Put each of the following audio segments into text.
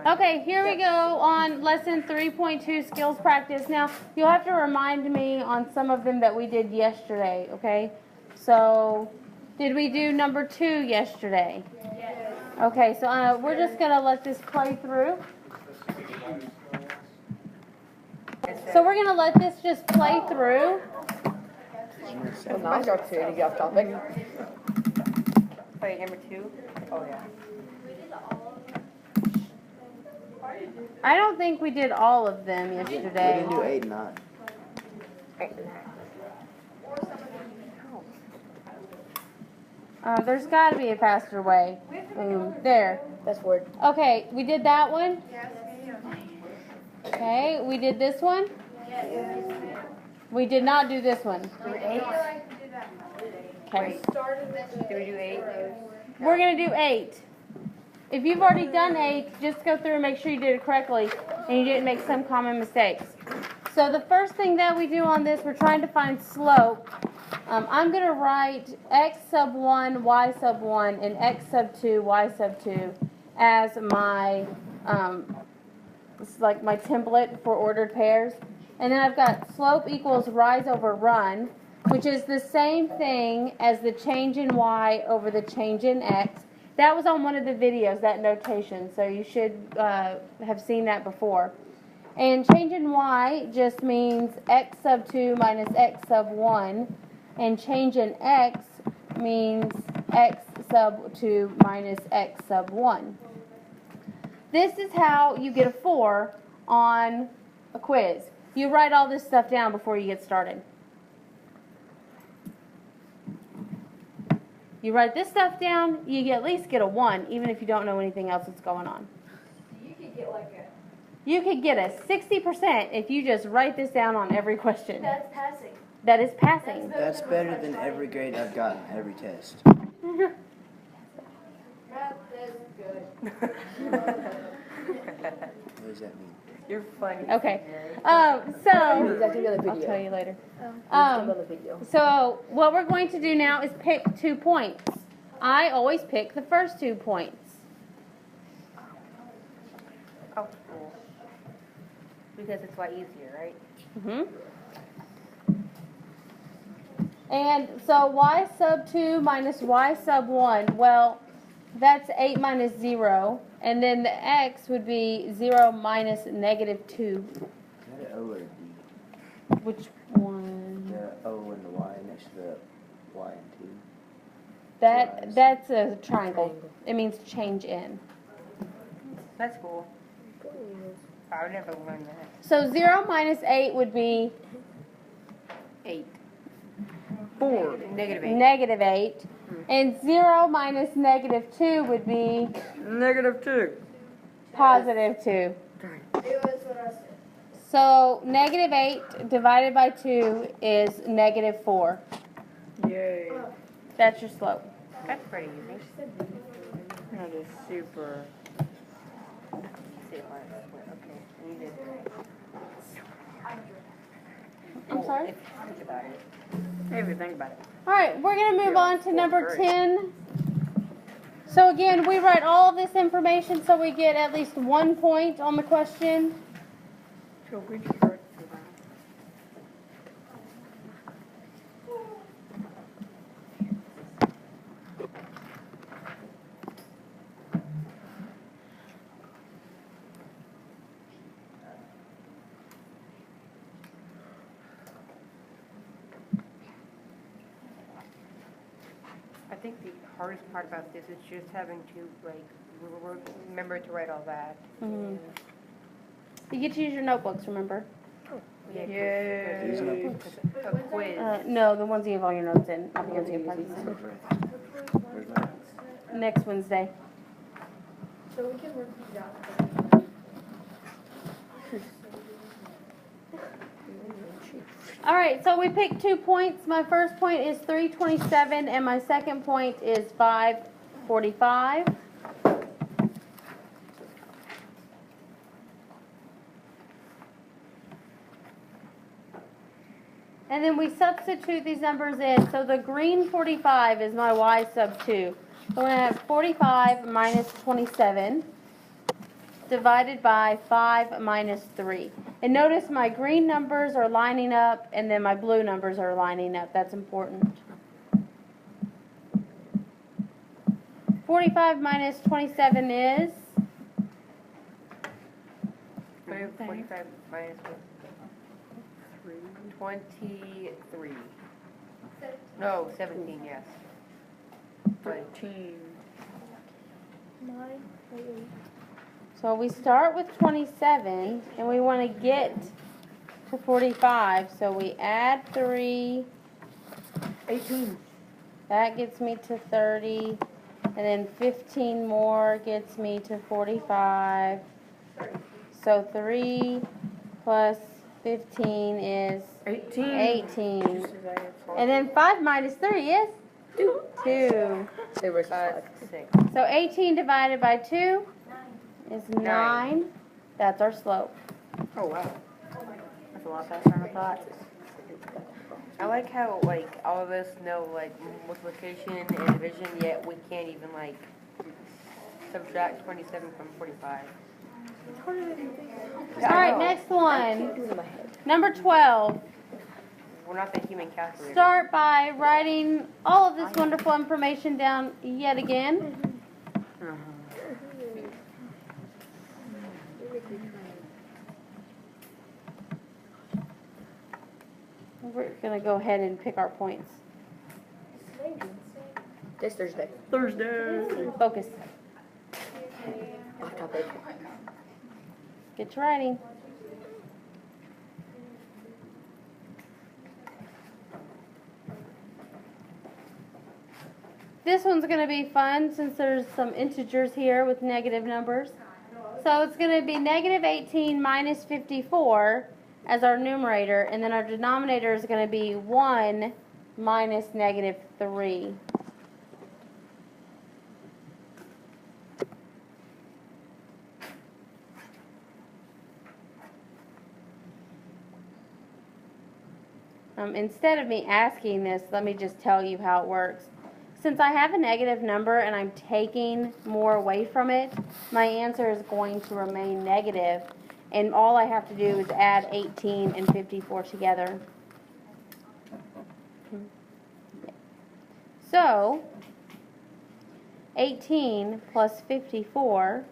Okay, here we go on lesson 3.2, skills practice. Now, you'll have to remind me on some of them that we did yesterday, okay? So, did we do number 2 yesterday? Yes. Okay, so we're just going to let this play through. So we're going to let this just play through. Well, now it's opportunity to get off topic. Wait, number 2? Oh, yeah. I don't think we did all of them yesterday. We didn't do 8 and 9. 8 and 9. There's got to be a faster way. There. That's word. Okay, we did that one? Yes, okay, we did this one? Yes. We did not do this one. 8? Okay. Did we do 8? We're going to do 8. If you've already done 8, just go through and make sure you did it correctly and you didn't make some common mistakes. So the first thing that we do on this, we're trying to find slope. I'm going to write x sub 1, y sub 1, and x sub 2, y sub 2 as my, it's like my template for ordered pairs. And then I've got slope equals rise over run, which is the same thing as the change in y over the change in x. That was on one of the videos, that notation, so you should have seen that before. And change in y just means x sub 2 minus x sub 1, and change in x means x sub 2 minus x sub 1. This is how you get a 4 on a quiz. You write all this stuff down before you get started. You write this stuff down, you at least get a 1, even if you don't know anything else that's going on. You could get like a... You could get a 60% if you just write this down on every question. That's passing. That is passing. That's better than every grade I've gotten, every test. Math is good. What does that mean? You're funny. Okay. That's gonna be on the I'll video. tell you later. On the video. So what we're going to do now is pick 2 points. I always pick the first 2 points. Oh, cool. Because it's a lot easier, right? And so y sub 2 minus y sub 1, well, that's 8 minus 0. And then the x would be 0 minus negative 2. Is that an O or a D? Which one? The O and the Y next to the Y and 2. That's a triangle. It means change in. That's cool. I would never learn that. So 0 minus 8 would be 8. 4. Negative 8. negative 8. And 0 minus negative 2 would be Negative 2. positive 2. So negative 8 divided by 2 is negative 4. Yay. That's your slope. That's pretty easy. That is super. See if okay. You did great. I'm sorry? If you think about it. If you think about it. All right, we're going to move on to number 10. So again, we write all of this information so we get at least 1 point on the question. So we start. I think the hardest part about this is just having to, like, remember to write all that. Mm-hmm. You get to use your notebooks, remember? Yeah. These notebooks? A quiz. No, the ones you have all your notes in, not the ones you have practice in. Where's my notes? Next Wednesday. So we can work these out. All right, so we picked 2 points. My first point is 327, and my second point is 545. And then we substitute these numbers in. So the green 45 is my y sub 2. So we're going to have 45 minus 27 divided by 5 minus 3. And notice my green numbers are lining up and then my blue numbers are lining up. That's important. 45 minus 27 is 45 minus 23. No, 17, yes. 13. so we start with 27 and we want to get to 45. So we add 3. 18. That gets me to 30. And then 15 more gets me to 45. So 3 plus 15 is 18. 18. And then 5 minus 3 is 2. They were 6. So 18 divided by 2 is 9. That's our slope. Oh, wow. That's a lot faster than I thought. I like how, like, all of us know, like, multiplication and division, yet we can't even, like, subtract 27 from 45. Alright, next one. Number 12. We're not the human calculator. Start by writing all of this wonderful information down yet again. We're going to go ahead and pick our points. This Thursday. Focus. Off topic. Get to writing. This one's going to be fun since there's some integers here with negative numbers. So it's going to be negative 18 minus 54 as our numerator, and then our denominator is going to be 1 minus negative 3. Instead of me asking this, let me just tell you how it works. Since I have a negative number and I'm taking more away from it, my answer is going to remain negative, and all I have to do is add 18 and 54 together. So, 18 plus 54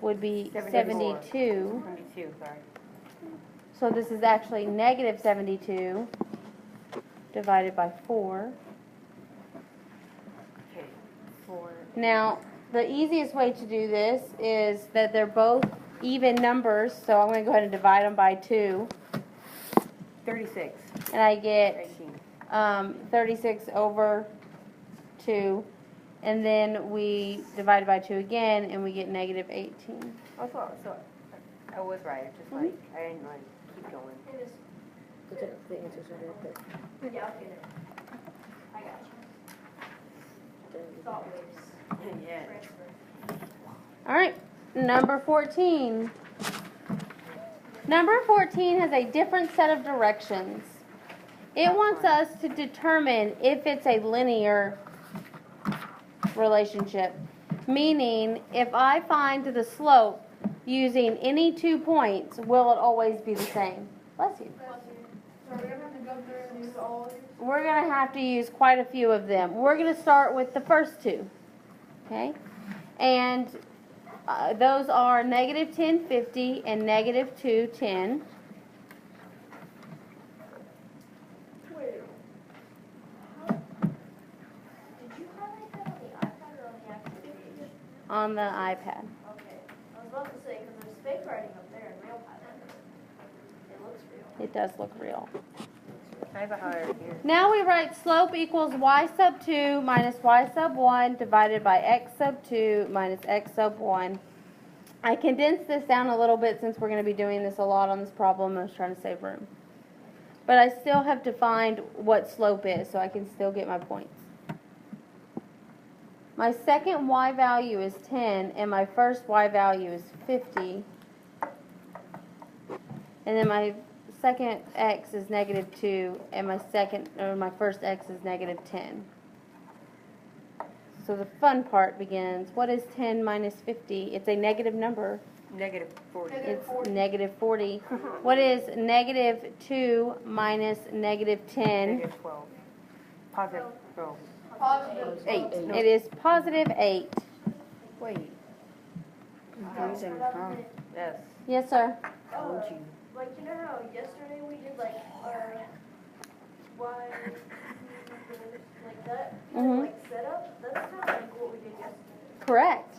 would be 72. 72, sorry. So this is actually negative 72 divided by 4. Okay, 4. Now, the easiest way to do this is that they're both even numbers, so I'm going to go ahead and divide them by 2. 36. And I get 18. 36 over 2. And then we divide by 2 again, and we get negative 18. Also, so I was right. It's just like I didn't like keep going. The answers are right there. Yeah, I'll get it. I got you. Thought waves. Yeah. Transfer. All right, number 14. Number 14 has a different set of directions. It wants us to determine if it's a linear relationship, meaning if I find the slope using any 2 points, will it always be the same? Bless you. So we're gonna have to go through and use all of these? We're going to have to use quite a few of them. We're going to start with the first 2, okay? And those are negative 1050 and negative 210. Wait. Did you highlight that on the iPad or on the actual page? On the iPad. Okay. I was about to say, because there's fake writing up there in real pilot. It looks real. It does look real. I have a higher here. Now we write slope equals y sub 2 minus y sub 1 divided by x sub 2 minus x sub 1. I condensed this down a little bit since we're going to be doing this a lot on this problem. I was trying to save room. But I still have defined what slope is, so I can still get my points. My second y value is 10, and my first y value is 50. And then my second x is negative 2, and my first x is negative 10. So the fun part begins. What is 10 minus 50? It's a negative number. Negative 40. It's negative 40. What is negative 2 minus negative 10? Negative 12. Positive 12. Positive. 8. It is positive 8. Wait. Confusing, huh? Yes. Yes, sir. Told you. Like, you know how yesterday we did, like, our why, like that, Mhm. like, setup? That's kind of like what we did yesterday. Correct.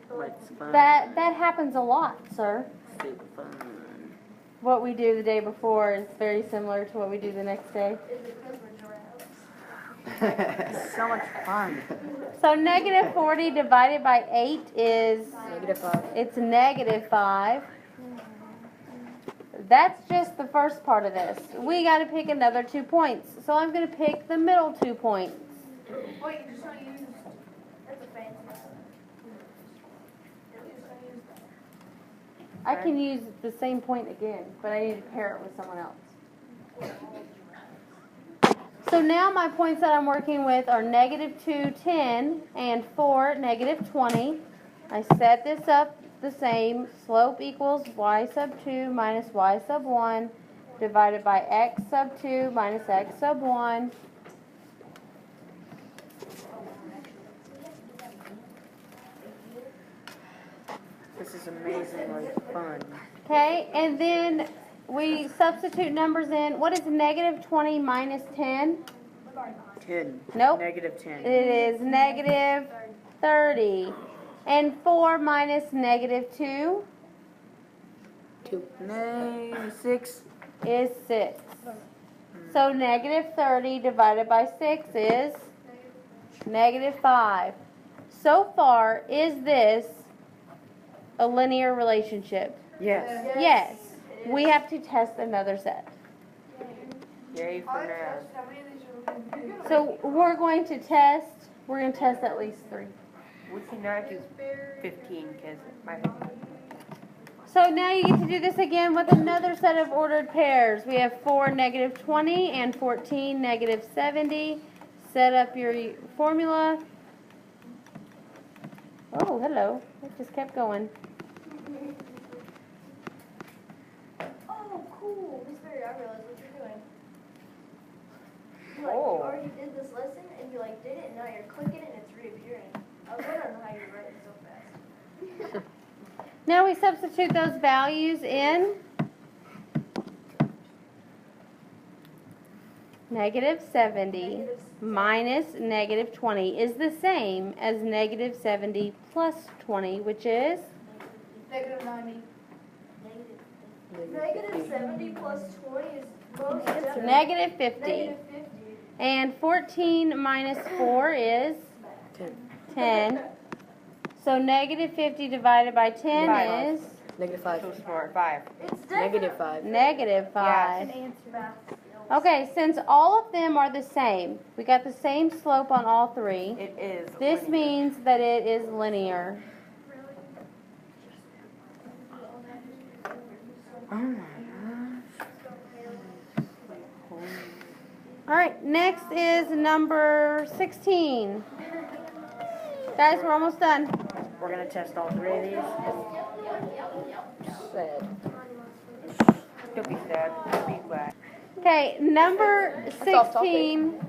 So, like, What's fun? That happens a lot, sir. Super fun. What we do the day before is very similar to what we do the next day. is it because we're giraffes? So much fun. So negative 40 divided by 8 is, -5. it's negative 5. That's just the first part of this. We got to pick another 2 points. So I'm going to pick the middle 2 points. Wait, you just want to use, that's a fancy one. You're just gonna use that. I can use the same point again, but I need to pair it with someone else. So now my points that I'm working with are negative 2, 10, and 4, negative 20. I set this up the same. Slope equals y sub 2 minus y sub 1 divided by x sub 2 minus x sub 1. This is amazingly fun. Okay, and then we substitute numbers in. What is negative 20 minus 10? 10. Nope. -10. It is negative 30. And 4 minus negative 2 6. is 6. So negative 30 divided by 6 is negative 5. So far, is this a linear relationship? Yes. Yes. We have to test another set. Yay for now. How many of these are we gonna do? So we're going to test at least 3. We cannot do 15 because my So now you get to do this again with another set of ordered pairs. We have 4, negative 20, and 14, negative 70. Set up your formula. Oh, hello. It just kept going. Oh, cool. Miss Mary, I realized what you're doing. You, like, Oh. you already did this lesson, and you, like, did it, and now you're clicking it, and it's reappearing. I was wondering how you're writing so fast. Now we substitute those values in. Negative 70 minus negative 20 is the same as negative 70 plus 20, which is Negative 90. Negative 70 plus 20 is most definitely negative 50. negative 50. And 14 minus 4 is 10. So negative 50 divided by 10 Five. is -5. so smart. 5. It's definitely -5. negative 5. answer math. Okay, since all of them are the same, we got the same slope on all 3. It is. This linear. means that it is linear. Oh my All right, next is number 16. Guys, we're almost done. We're going to test all 3 of these. Sad. Don't be sad. Don't be glad. Okay, number off topic. 16.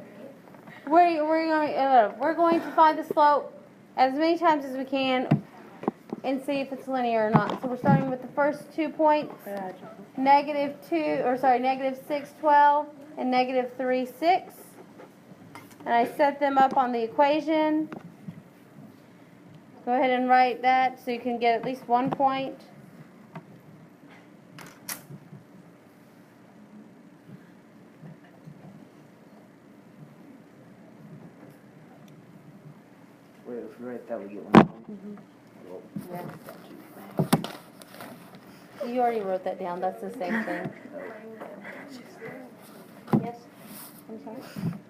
We're going to find the slope as many times as we can and see if it's linear or not. So we're starting with the first 2 points. Negative 6, 12, and negative 3, 6. And I set them up on the equation. Go ahead and write that so you can get at least 1 point. Wait, if we write that, we get 1 point. Well, You already wrote that down. That's the same thing. Yes? I'm sorry?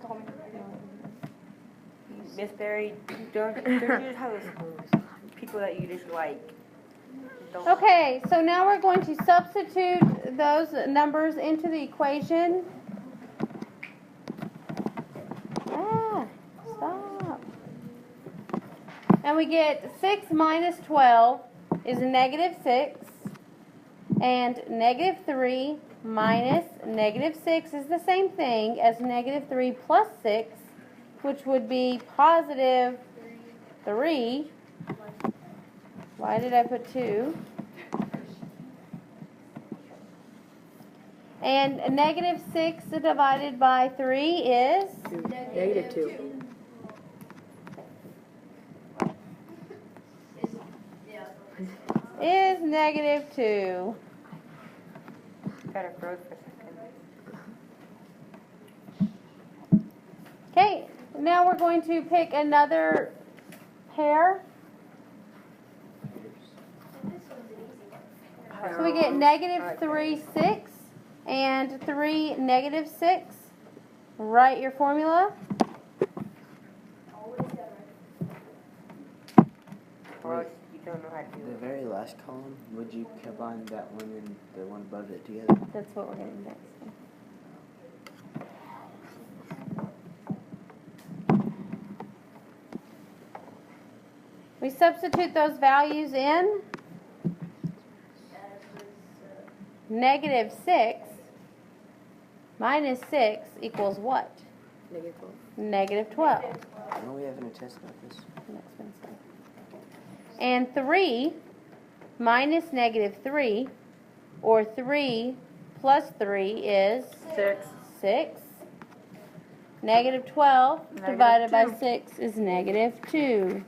Call me. Miss Berry, don't you just have those people that you just like? Don't Okay, so now we're going to substitute those numbers into the equation. Stop. And we get 6 minus 12 is negative 6. And negative 3 minus negative 6 is the same thing as negative 3 plus 6, which would be positive 3. Why did I put 2? And negative 6 divided by 3 is? Negative 2. Is negative 2. Kind of froze for a second. Okay, now we're going to pick another pair. So we get negative 3, 6, and 3, negative 6. Write your formula. Or else you don't know how to do The it. very last column, would you combine that one and the one above it together? That's what we're getting next. We substitute those values in. Negative 6 minus 6 equals what? Negative 12. Negative 12. No, we haven't a test about this. Next Wednesday. And 3 minus negative 3, or 3 plus 3 is 6. 6. Negative 12 divided by 6 is negative 2.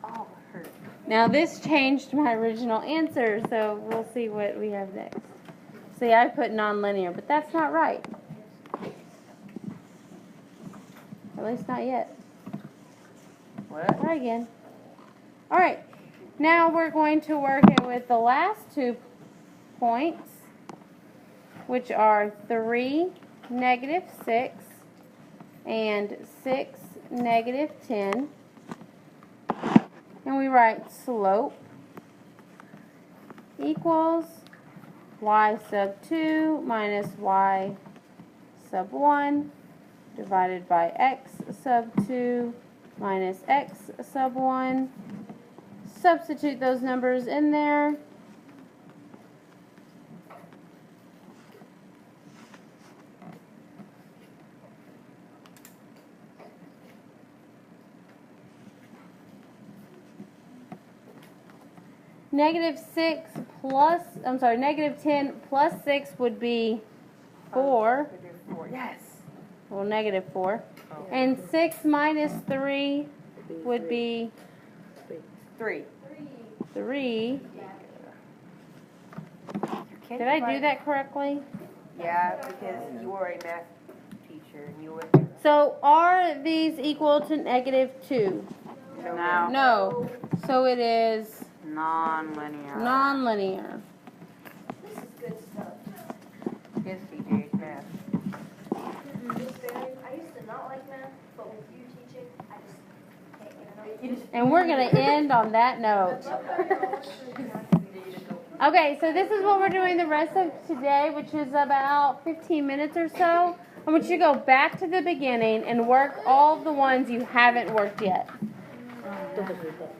Oh, it hurt. Now this changed my original answer, so we'll see what we have next. See, I put nonlinear, but that's not right. At least not yet. What? Try again. All right. Now we're going to work it with the last 2 points, which are 3, negative 6, and 6, negative 10. And we write slope equals y sub 2 minus y sub 1 divided by x sub 2 minus x sub 1. Substitute those numbers in there. Negative 10 plus 6 would be 4. Yes. Well, negative 4. And 6 minus 3 would be 3. 3. Can't Did I you do write- that correctly? Yeah, because you were a math teacher and you were. So are these equal to negative 2? No. No. So it is Non-linear. nonlinear. This is good stuff. Yes, teacher, it's math. I used to not like math, but with you teaching, I just can't get enough. And we're going to end on that note. Okay, so this is what we're doing the rest of today, which is about 15 minutes or so. I want you to go back to the beginning and work all the ones you haven't worked yet. Don't read that.